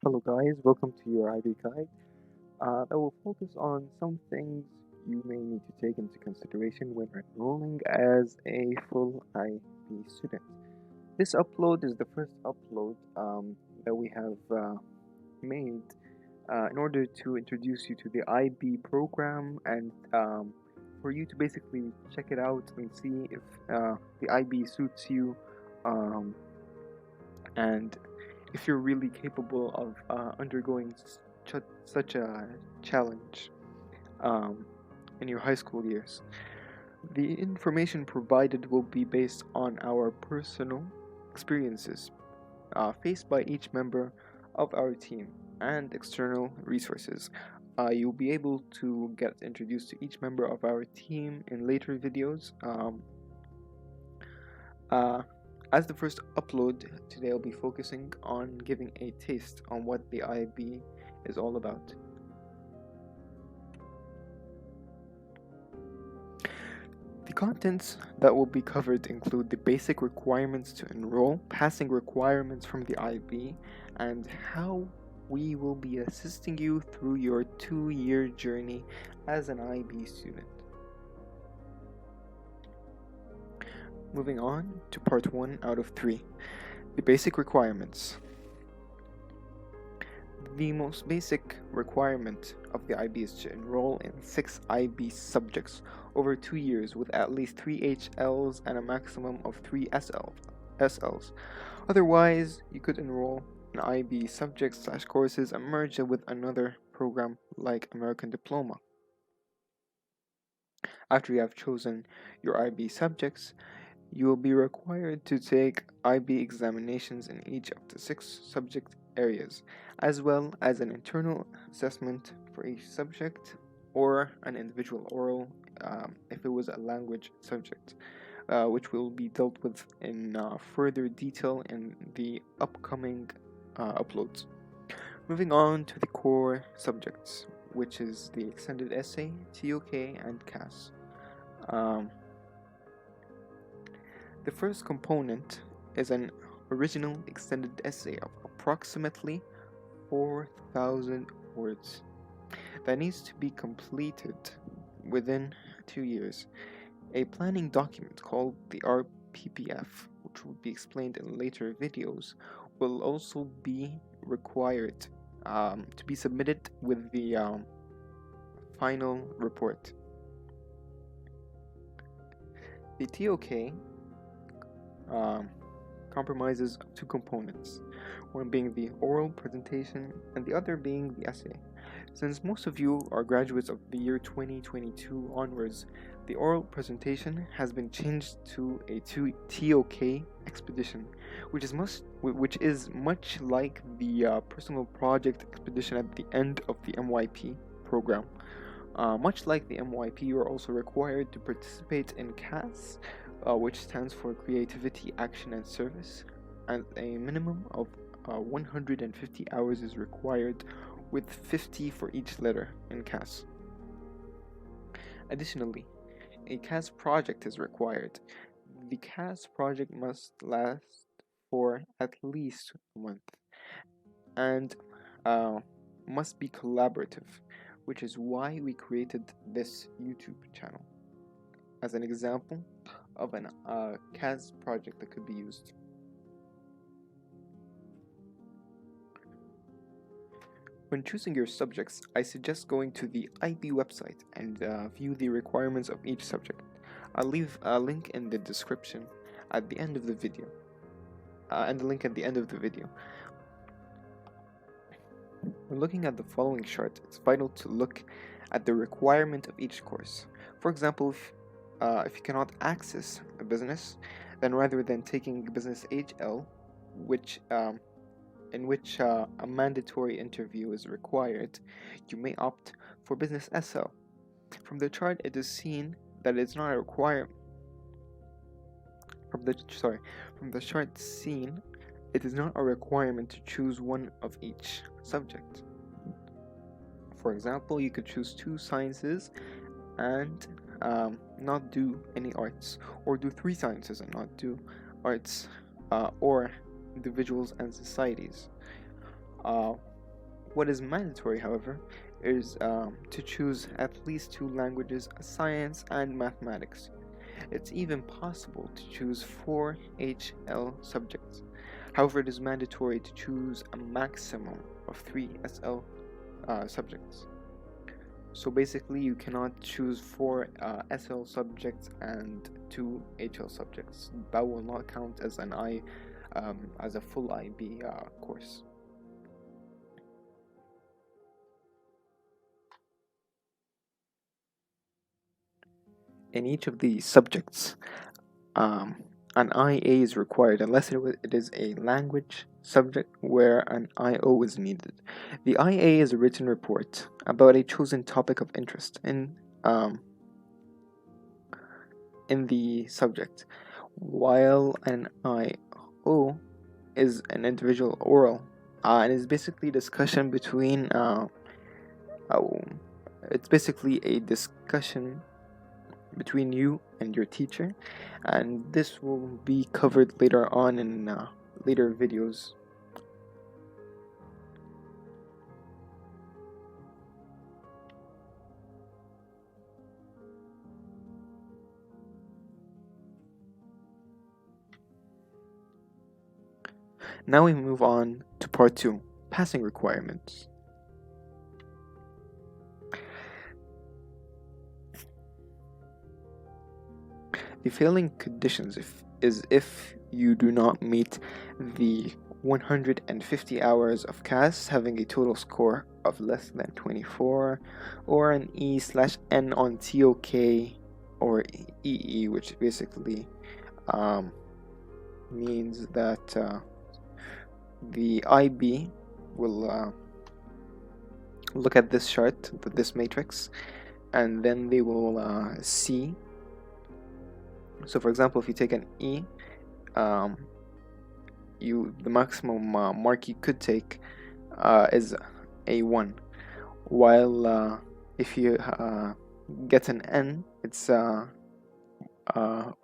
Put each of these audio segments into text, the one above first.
Hello, guys. Welcome to your IB guide that will focus on some things you may need to take into consideration when enrolling as a full IB student. This upload is the first upload that we have made in order to introduce you to the IB program and for you to basically check it out and see if the IB suits you um, and if you're really capable of undergoing such a challenge um, in your high school years. The information provided will be based on our personal experiences faced by each member of our team and external resources. You'll be able to get introduced to each member of our team in later videos. Uh, as the first upload, today I'll be focusing on giving a taste on what the IB is all about. The contents that will be covered include the basic requirements to enroll, passing requirements from the IB, and how we will be assisting you through your 2-year journey as an IB student. Moving on to part 1 out of 3, the basic requirements. The most basic requirement of the IB is to enroll in 6 IB subjects over 2 years with at least 3 HLs and a maximum of 3 SLs. Otherwise, you could enroll in IB subjects/courses and merge it with another program like American Diploma. After you have chosen your IB subjects, you will be required to take IB examinations in each of the 6 subject areas, as well as an internal assessment for each subject or an individual oral if it was a language subject, which will be dealt with in further detail in the upcoming uploads. Moving on to the core subjects, which is the extended essay, TOK, and CAS. The first component is an original extended essay of approximately 4,000 words that needs to be completed within 2 years. A planning document called the RPPF, which will be explained in later videos, will also be required to be submitted with the final report. The TOK comprises of 2 components, one being the oral presentation and the other being the essay. Since most of you are graduates of the year 2022 onwards, the oral presentation has been changed to a TOK expedition, which is much like the personal project expedition at the end of the MYP program. Much like the MYP, you are also required to participate in CAS, which stands for Creativity, Action, and Service, and a minimum of 150 hours is required, with 50 for each letter in CAS. Additionally, a CAS project is required. The CAS project must last for at least a month and must be collaborative, which is why we created this YouTube channel as an example of an CAS project that could be used. When choosing your subjects, I suggest going to the IB website and view the requirements of each subject. I'll leave a link in the description at the end of the video, and the link at the end of the video. When looking at the following chart, it's vital to look at the requirement of each course. For example, if you cannot access a business, then rather than taking business HL, in which a mandatory interview is required, you may opt for business SL. From the chart, it is seen that it's not a requirement. From the chart seen, it is not a requirement to choose one of each subject. For example, you could choose 2 sciences and not do any arts, or do 3 sciences and not do arts, or individuals and societies. What is mandatory, however, is to choose at least 2 languages, science and mathematics. It's even possible to choose 4 HL subjects. However, it is mandatory to choose a maximum of 3 SL subjects. So basically, you cannot choose 4 SL subjects and 2 HL subjects. That will not count as as a full IB course. In each of these subjects, an IA is required unless it is a language subject where an IO is needed. The IA is a written report about a chosen topic of interest in the subject, while an IO is an individual oral and is basically discussion between it's basically a discussion between you and your teacher, and this will be covered later on in later videos. Now we move on to part 2, passing requirements. The failing conditions is if you do not meet the 150 hours of CAS, having a total score of less than 24, or an E/N on TOK or EE, which basically means that the IB will look at this chart, this matrix, and then they will see. So for example, if you take an E, the maximum mark you could take is a 1, while if you get an N, it's or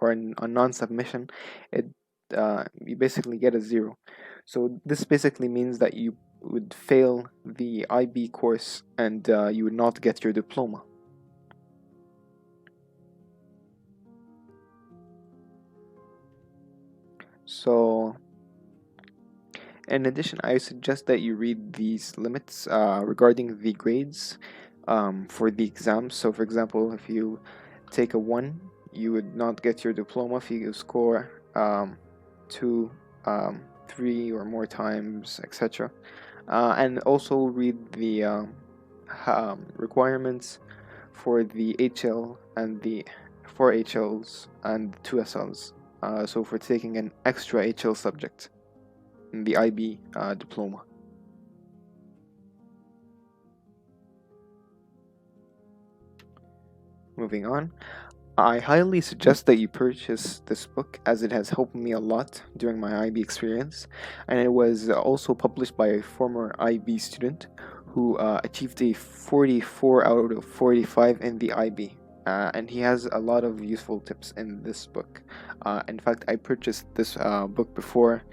a non-submission, you basically get a 0. So this basically means that you would fail the IB course and you would not get your diploma. So in addition, I suggest that you read these limits regarding the grades for the exams. So for example, if you take a 1, you would not get your diploma if you score 2, 3 or more times, etc. And also read the requirements for the HL and the 4 HLs and 2 SLs. So for taking an extra HL subject in the IB diploma. Moving on, I highly suggest that you purchase this book as it has helped me a lot during my IB experience, and it was also published by a former IB student who achieved a 44 out of 45 in the IB. And he has a lot of useful tips in this book. In fact, I purchased this book before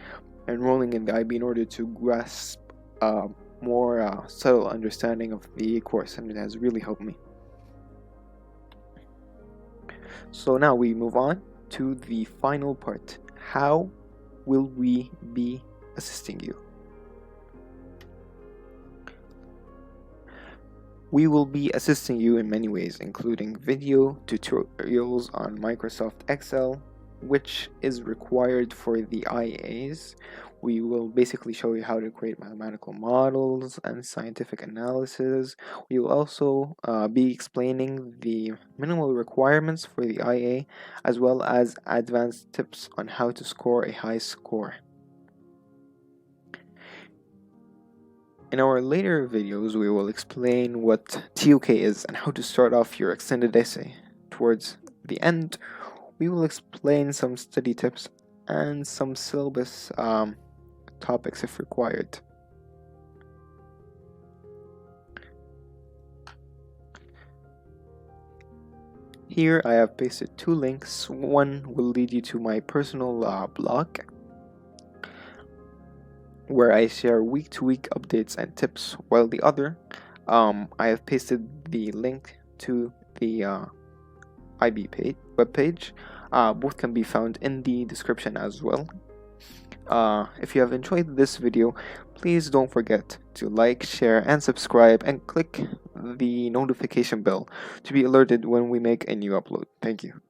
enrolling in the IB in order to grasp more subtle understanding of the course, and it has really helped me. So now we move on to the final part. How will we be assisting you? We will be assisting you in many ways, including video tutorials on Microsoft Excel, which is required for the IAs. We will basically show you how to create mathematical models and scientific analysis. We will also be explaining the minimal requirements for the IA, as well as advanced tips on how to score a high score. In our later videos, we will explain what TOK is and how to start off your extended essay. Towards the end, we will explain some study tips and some syllabus topics if required. Here I have pasted 2 links. One will lead you to my personal blog, where I share week-to-week updates and tips, while the other, I have pasted the link to the IB webpage. Both can be found in the description as well. If you have enjoyed this video, please don't forget to like, share, and subscribe, and click the notification bell to be alerted when we make a new upload. Thank you.